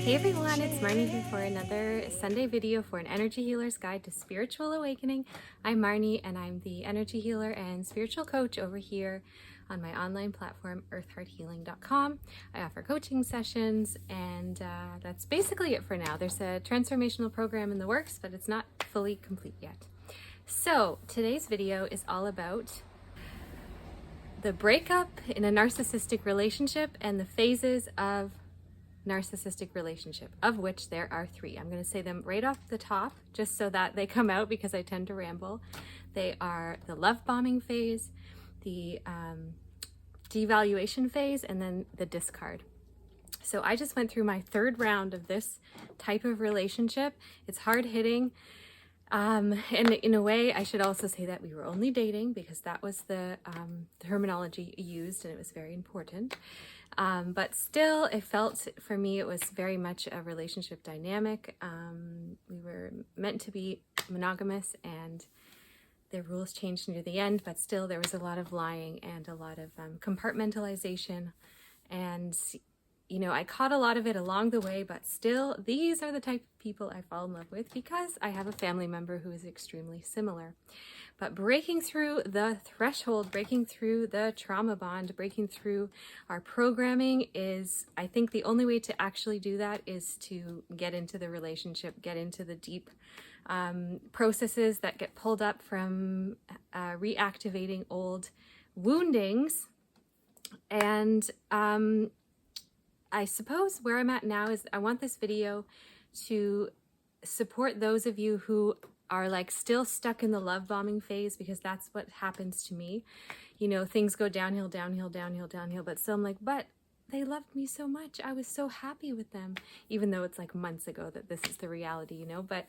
Hey everyone, it's Marnie here for another Sunday video for an Energy Healer's Guide to Spiritual Awakening. I'm Marnie and I'm the energy healer and spiritual coach over here on my online platform, earthhearthealing.com. I offer coaching sessions and that's basically it for now. There's a transformational program in the works, but it's not fully complete yet. So today's video is all about the breakup in a narcissistic relationship and the phases of narcissistic relationship, of which there are three. I'm going to say them right off the top just so that they come out because I tend to ramble. They are the love bombing phase, the devaluation phase, and then the discard. So I just went through my third round of this type of relationship. It's hard hitting. And in a way, I should also say that we were only dating because that was the terminology used and it was very important. But still, it felt, for me, it was very much a relationship dynamic. We were meant to be monogamous and the rules changed near the end, but still there was a lot of lying and a lot of compartmentalization. And, you know, I caught a lot of it along the way, but still, these are the type of people I fall in love with because I have a family member who is extremely similar. But breaking through the threshold, breaking through the trauma bond, breaking through our programming is, I think the only way to actually do that is to get into the relationship, get into the deep processes that get pulled up from reactivating old woundings. And I suppose where I'm at now is I want this video to support those of you who are like still stuck in the love bombing phase, because that's what happens to me. You know, things go downhill, downhill, downhill, downhill, but still I'm like, but they loved me so much. I was so happy with them, even though it's like months ago that this is the reality, you know. But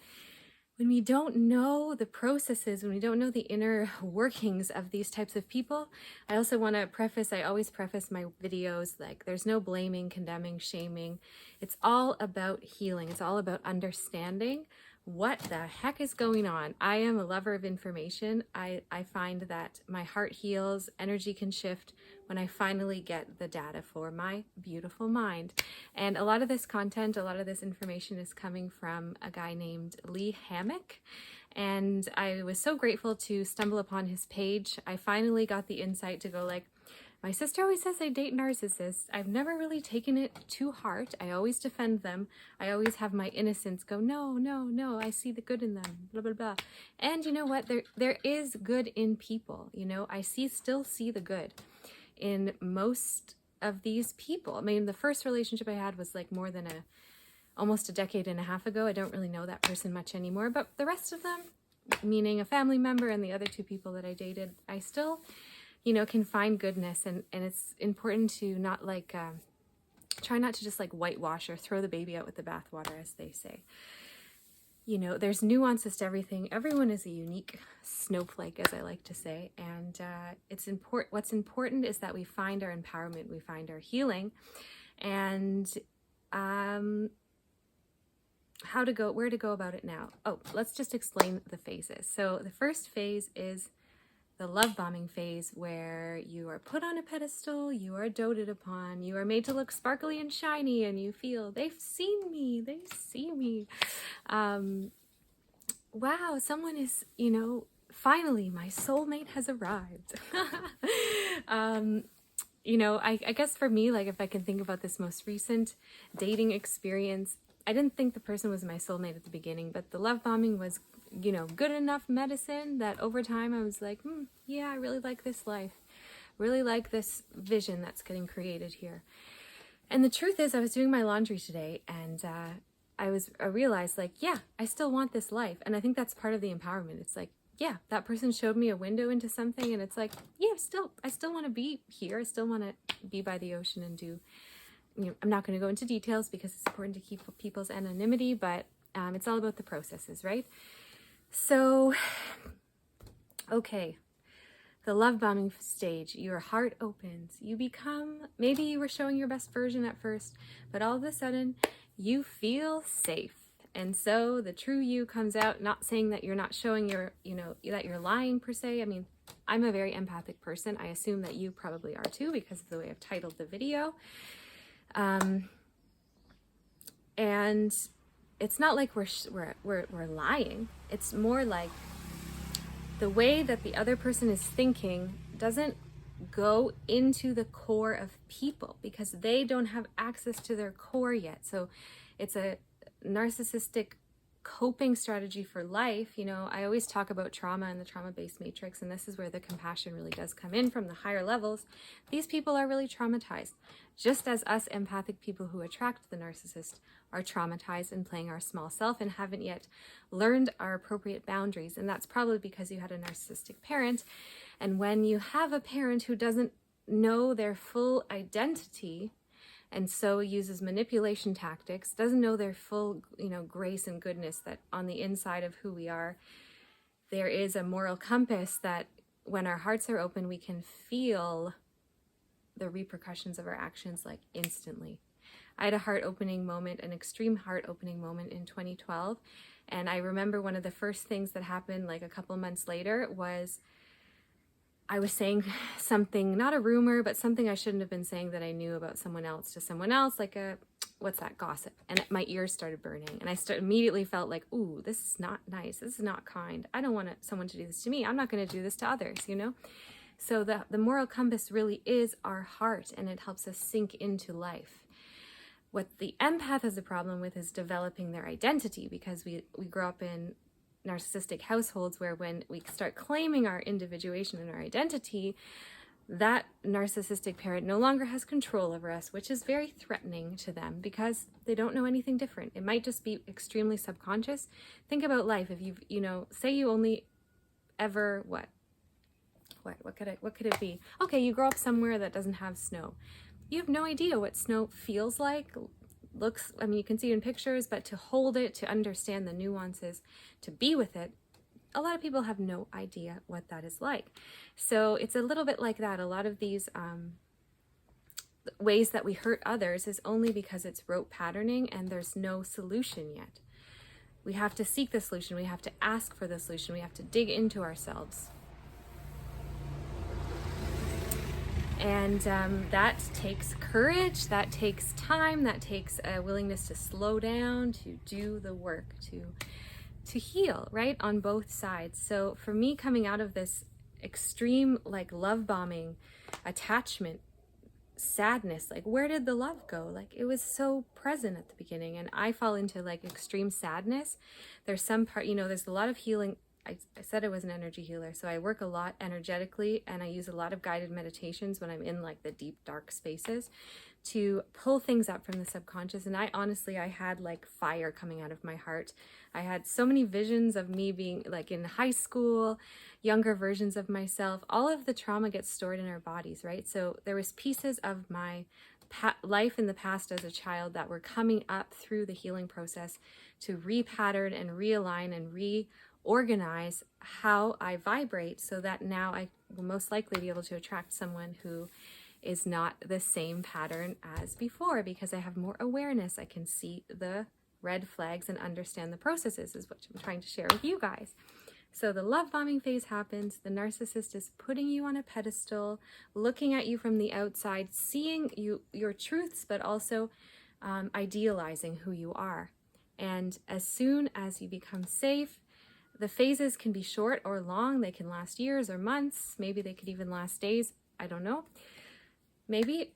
when we don't know the processes, when we don't know the inner workings of these types of people, I also want to preface, I always preface my videos, like there's no blaming, condemning, shaming. It's all about healing. It's all about understanding what the heck is going on. I am a lover of information. I find that my heart heals, energy can shift when I finally get the data for my beautiful mind. And a lot of this content, a lot of this information is coming from a guy named Lee Hammock. And I was so grateful to stumble upon his page. I finally got the insight to go like, my sister always says I date narcissists. I've never really taken it to heart. I always defend them. I always have my innocence go, no, no, no, I see the good in them, blah, blah, blah. And you know what? There is good in people. You know, I still see the good in most of these people. I mean, the first relationship I had was like more than almost a decade and a half ago. I don't really know that person much anymore, but the rest of them, meaning a family member and the other two people that I dated, I still, you know, can find goodness. And it's important to not like, try not to just like whitewash or throw the baby out with the bathwater, as they say. You know, there's nuances to everything. Everyone is a unique snowflake, as I like to say. And it's important. What's important is that we find our empowerment, we find our healing, and where to go about it now. Oh, let's just explain the phases. So the first phase is the love bombing phase, where you are put on a pedestal, you are doted upon, you are made to look sparkly and shiny, and you feel they've seen me, they see me. Wow, someone is, you know, finally my soulmate has arrived. You know, I guess for me, like if I can think about this most recent dating experience, I didn't think the person was my soulmate at the beginning, but the love bombing was, you know, good enough medicine that over time I was like, yeah, I really like this life. Really like this vision that's getting created here. And the truth is, I was doing my laundry today and I realized like, yeah, I still want this life. And I think that's part of the empowerment. It's like, yeah, that person showed me a window into something and it's like, yeah, I still want to be here. I still want to be by the ocean and do, you know, I'm not going to go into details because it's important to keep people's anonymity, but it's all about the processes, right? So, okay, the love bombing stage, your heart opens, you become, maybe you were showing your best version at first, but all of a sudden you feel safe. And so the true you comes out, not saying that you're not showing your, you know, that you're lying per se. I mean, I'm a very empathic person. I assume that you probably are too because of the way I've titled the video. And it's not like we're lying. It's more like the way that the other person is thinking doesn't go into the core of people because they don't have access to their core yet. So it's a narcissistic coping strategy for life. You know, I always talk about trauma and the trauma-based matrix, and this is where the compassion really does come in from the higher levels. These people are really traumatized, just as us empathic people who attract the narcissist are traumatized and playing our small self and haven't yet learned our appropriate boundaries. And that's probably because you had a narcissistic parent. And when you have a parent who doesn't know their full identity and so uses manipulation tactics, doesn't know their full, grace and goodness, that on the inside of who we are, there is a moral compass that when our hearts are open, we can feel the repercussions of our actions like instantly. I had a heart-opening moment, an extreme heart-opening moment in 2012. And I remember one of the first things that happened like a couple months later was I was saying something, not a rumor, but something I shouldn't have been saying that I knew about someone else to someone else, like gossip. And my ears started burning. And I immediately felt like, ooh, this is not nice. This is not kind. I don't want someone to do this to me. I'm not going to do this to others, So the moral compass really is our heart, and it helps us sink into life. What the empath has a problem with is developing their identity, because we grow up in narcissistic households where when we start claiming our individuation and our identity, that narcissistic parent no longer has control over us, which is very threatening to them because they don't know anything different. It might just be extremely subconscious. Think about life. If you've, say you only ever, what could it be? Okay, you grow up somewhere that doesn't have snow. You have no idea what snow feels like, looks, you can see it in pictures, but to hold it, to understand the nuances, to be with it, a lot of people have no idea what that is like. So it's a little bit like that. A lot of these ways that we hurt others is only because it's rote patterning and there's no solution yet. We have to seek the solution. We have to ask for the solution. We have to dig into ourselves. And that takes courage, that takes time, that takes a willingness to slow down, to do the work, to heal, right, on both sides. So for me, coming out of this extreme, love bombing, attachment, sadness, where did the love go? It was so present at the beginning, and I fall into extreme sadness. There's some part, there's a lot of healing. I said I was an energy healer, so I work a lot energetically, and I use a lot of guided meditations when I'm in the deep, dark spaces to pull things up from the subconscious. And I had fire coming out of my heart. I had so many visions of me being in high school, younger versions of myself. All of the trauma gets stored in our bodies, right? So there was pieces of my life in the past as a child that were coming up through the healing process to repattern and realign and reorganize how I vibrate, so that now I will most likely be able to attract someone who is not the same pattern as before, because I have more awareness. I can see the red flags and understand the processes, is what I'm trying to share with you guys. So the love bombing phase happens. The narcissist is putting you on a pedestal, looking at you from the outside, seeing your truths, but also idealizing who you are. And as soon as you become safe, the phases can be short or long. They can last years or months. Maybe they could even last days. I don't know. Maybe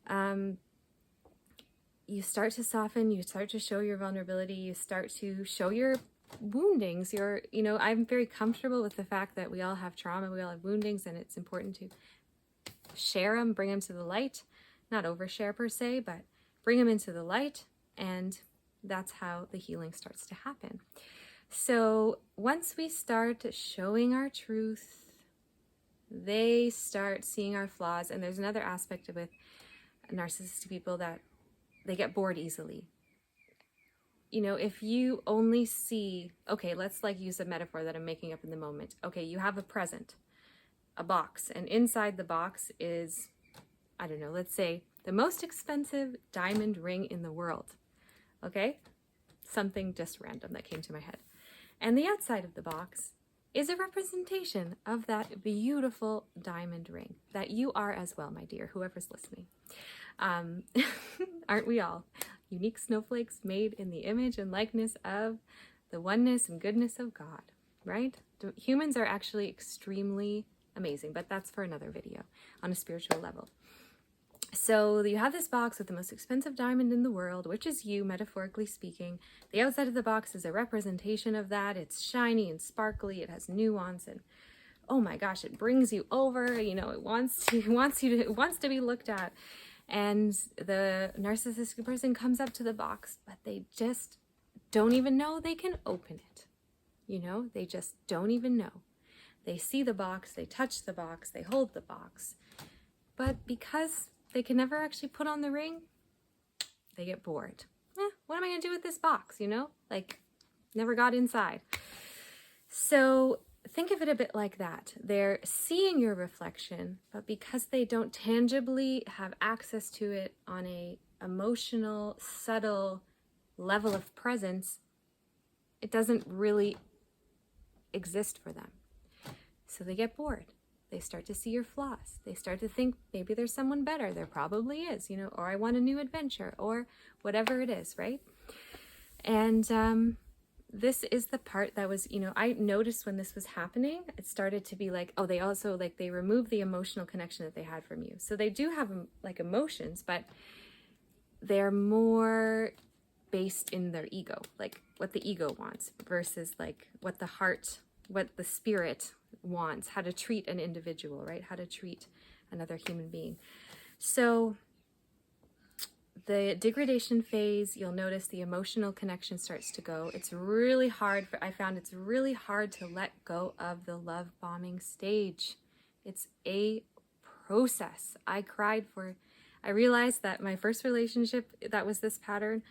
you start to soften. You start to show your vulnerability. You start to show your woundings. I'm very comfortable with the fact that we all have trauma. We all have woundings, and it's important to share them, bring them to the light. Not overshare per se, but bring them into the light. And that's how the healing starts to happen. So once we start showing our truth, they start seeing our flaws. And there's another aspect with narcissistic people that they get bored easily. If you only see, okay, let's use a metaphor that I'm making up in the moment. Okay, you have a present, a box, and inside the box is, I don't know, let's say the most expensive diamond ring in the world. Okay? Something just random that came to my head. And the outside of the box is a representation of that beautiful diamond ring that you are as well, my dear, whoever's listening. Aren't we all? unique snowflakes made in the image and likeness of the oneness and goodness of God, right? Humans are actually extremely amazing, but that's for another video on a spiritual level. So you have this box with the most expensive diamond in the world, which is you, metaphorically speaking. The outside of the box is a representation of that. It's shiny and sparkly. It has nuance, and oh my gosh, it brings you over. You know, it wants to be looked at. And the narcissistic person comes up to the box, but they just don't even know they can open it. You know, they just don't even know. They see the box, they touch the box, they hold the box. But because they can never actually put on the ring, they get bored. What am I going to do with this box, you know? Like, never got inside. So think of it a bit like that. They're seeing your reflection, but because they don't tangibly have access to it on a emotional, subtle level of presence, it doesn't really exist for them. So they get bored. They start to see your flaws. They start to think maybe there's someone better. There probably is, you know, or I want a new adventure, or whatever it is, right? And this is the part that was, you know, I noticed when this was happening, it started to be like, oh, they also, like, they remove the emotional connection that they had from you. So they do have, like, emotions, but they're more based in their ego, like what the ego wants versus like what the heart, what the spirit wants, how to treat an individual, right? How to treat another human being. So the degradation phase, you'll notice the emotional connection starts to go. It's really hard I found it's really hard to let go of the love bombing stage. It's a process. I realized that my first relationship that was this pattern,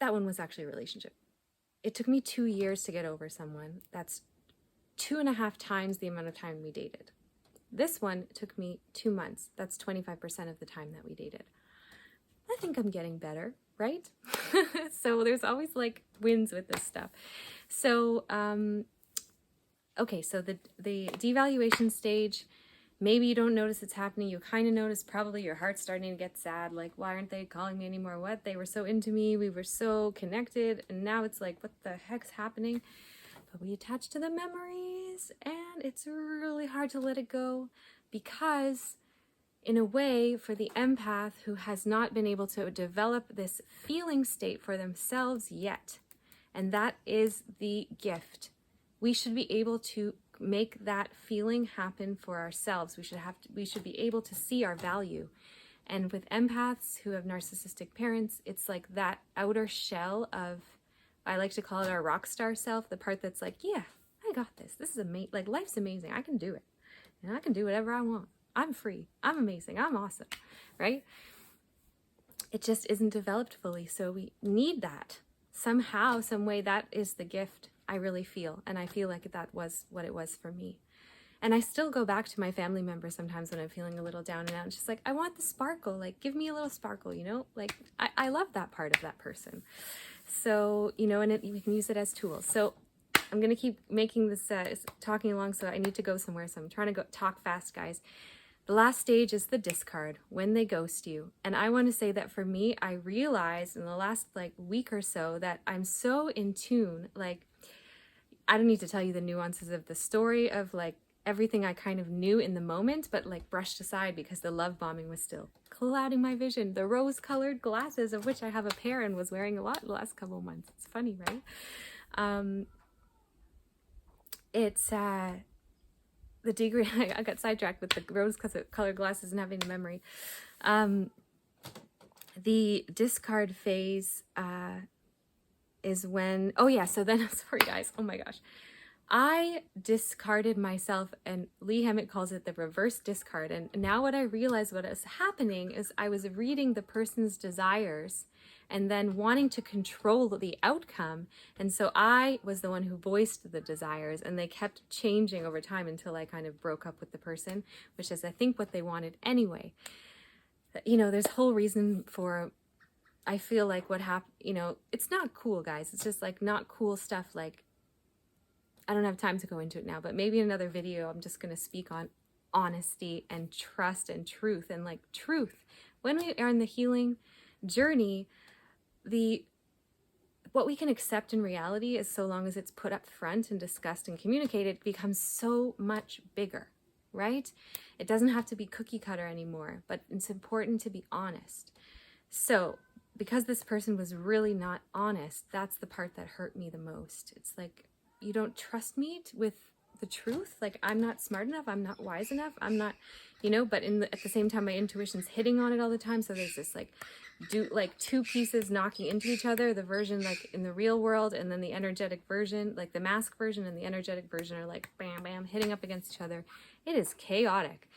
that one was actually a relationship. It took me 2 years to get over someone. That's 2.5 times the amount of time we dated. This one took me 2 months. That's 25% of the time that we dated. I think I'm getting better, right? So there's always like wins with this stuff. So, okay, so the devaluation stage, maybe you don't notice it's happening. You kind of notice probably your heart's starting to get sad. Like, why aren't they calling me anymore? What? They were so into me. We were so connected. And now it's like, what the heck's happening? But we attach to the memories, and it's really hard to let it go because, in a way, for the empath who has not been able to develop this feeling state for themselves yet, and that is the gift. We should be able to make that feeling happen for ourselves. We should be able to see our value. And with empaths who have narcissistic parents, it's like that outer shell of, I like to call it our rock star self, the part that's like, yeah, I got this. This is amazing. Like, life's amazing. I can do it. And I can do whatever I want. I'm free. I'm amazing. I'm awesome. Right? It just isn't developed fully. So we need that. Somehow, some way, that is the gift I really feel. And I feel like that was what it was for me. And I still go back to my family members sometimes when I'm feeling a little down and out. It's just like, I want the sparkle. Like, give me a little sparkle, you know? Like, I love that part of that person. So, you know, and we can use it as tools. So I'm going to keep making this, talking along, so I need to go somewhere. So I'm trying to talk fast, guys. The last stage is the discard, when they ghost you. And I want to say that for me, I realized in the last like week or so that I'm so in tune. Like, I don't need to tell you the nuances of the story of like everything I kind of knew in the moment, but like brushed aside because the love bombing was still clouding my vision. The rose-colored glasses, of which I have a pair and was wearing a lot the last couple of months. It's funny, right? It's the degree. I got sidetracked with the rose-colored glasses and having the memory. The discard phase is when, oh yeah, so then, sorry guys, oh my gosh. I discarded myself, and Lee Hammett calls it the reverse discard. And now what I realized what is happening is I was reading the person's desires and then wanting to control the outcome. And so I was the one who voiced the desires, and they kept changing over time until I kind of broke up with the person, which is I think what they wanted anyway. You know, there's a whole reason for, I feel like what happened, you know, it's not cool, guys. It's just like not cool stuff. Like, I don't have time to go into it now, but maybe in another video, I'm just going to speak on honesty and trust and truth, and like truth. When we are in the healing journey, what we can accept in reality is, so long as it's put up front and discussed and communicated, becomes so much bigger, right? It doesn't have to be cookie cutter anymore, but it's important to be honest. So because this person was really not honest, that's the part that hurt me the most. It's like, you don't trust me with the truth. Like, I'm not smart enough. I'm not wise enough. I'm not, but at the same time, my intuition's hitting on it all the time. So there's this like two pieces knocking into each other, the version like in the real world, and then the energetic version, like the mask version and the energetic version are like bam, bam, hitting up against each other. It is chaotic,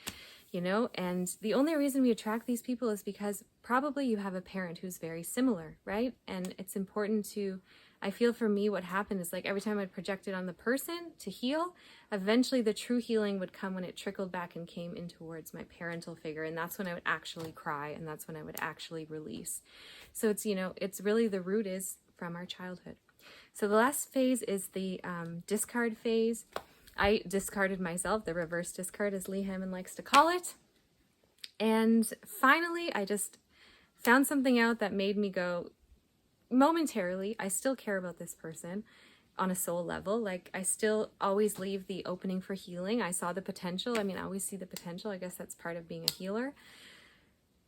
and the only reason we attract these people is because probably you have a parent who's very similar, right? And it's important to, I feel for me, what happened is like every time I'd project it on the person to heal, eventually the true healing would come when it trickled back and came in towards my parental figure. And that's when I would actually cry, and that's when I would actually release. So it's, it's really, the root is from our childhood. So the last phase is the discard phase. I discarded myself, the reverse discard, as Lee Hammond likes to call it. And finally, I just found something out that made me go, momentarily, I still care about this person on a soul level. Like, I still always leave the opening for healing. I saw the potential. I always see the potential. I guess that's part of being a healer.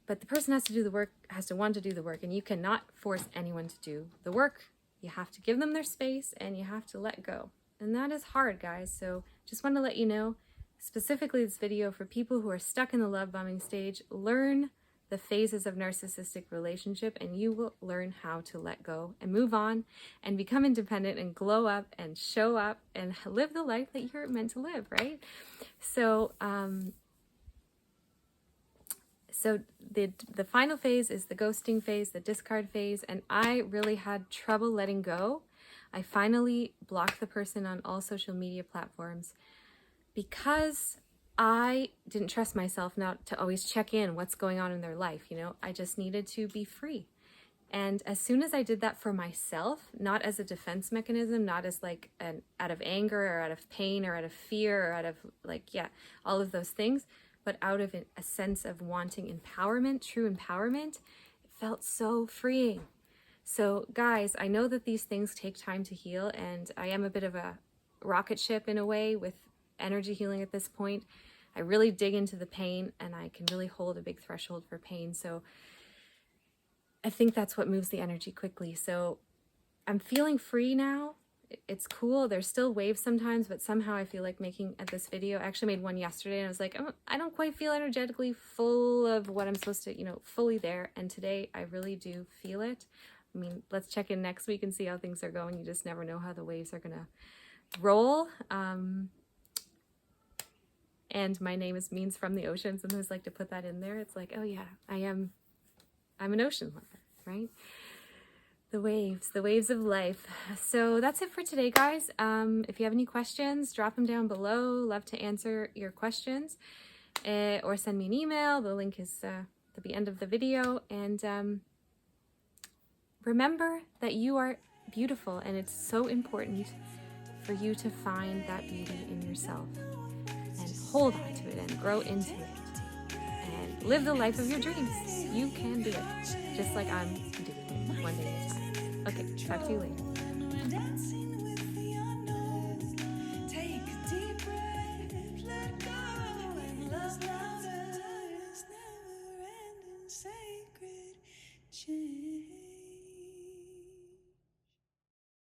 But the person has to do the work, has to want to do the work, and you cannot force anyone to do the work. You have to give them their space, and you have to let go. And that is hard, guys. So just want to let you know, specifically this video for people who are stuck in the love bombing stage, learn the phases of narcissistic relationship, and you will learn how to let go and move on and become independent and glow up and show up and live the life that you're meant to live, right? So the final phase is the ghosting phase, the discard phase, and I really had trouble letting go. I finally blocked the person on all social media platforms because I didn't trust myself not to always check in what's going on in their life. I just needed to be free. And as soon as I did that for myself, not as a defense mechanism, not as like out of anger or out of pain or out of fear or out of all of those things, but out of a sense of wanting empowerment, true empowerment, it felt so freeing. So guys, I know that these things take time to heal, and I am a bit of a rocket ship in a way with energy healing at this point. I really dig into the pain, and I can really hold a big threshold for pain. So I think that's what moves the energy quickly. So I'm feeling free now. It's cool. There's still waves sometimes, but somehow I feel like making this video. I actually made one yesterday, and I was like, oh, I don't quite feel energetically full of what I'm supposed to, fully there. And today I really do feel it. Let's check in next week and see how things are going. You just never know how the waves are going to roll. And my name means from the ocean. Sometimes I like to put that in there. It's like, oh yeah, I'm an ocean lover, right? The waves of life. So that's it for today, guys. If you have any questions, drop them down below. Love to answer your questions, or send me an email. The link is at the end of the video. And remember that you are beautiful, and it's so important for you to find that beauty in yourself and hold on to it and grow into it and live the life of your dreams. You can do it, just like I'm doing it, one day at a time. Okay, talk to you later.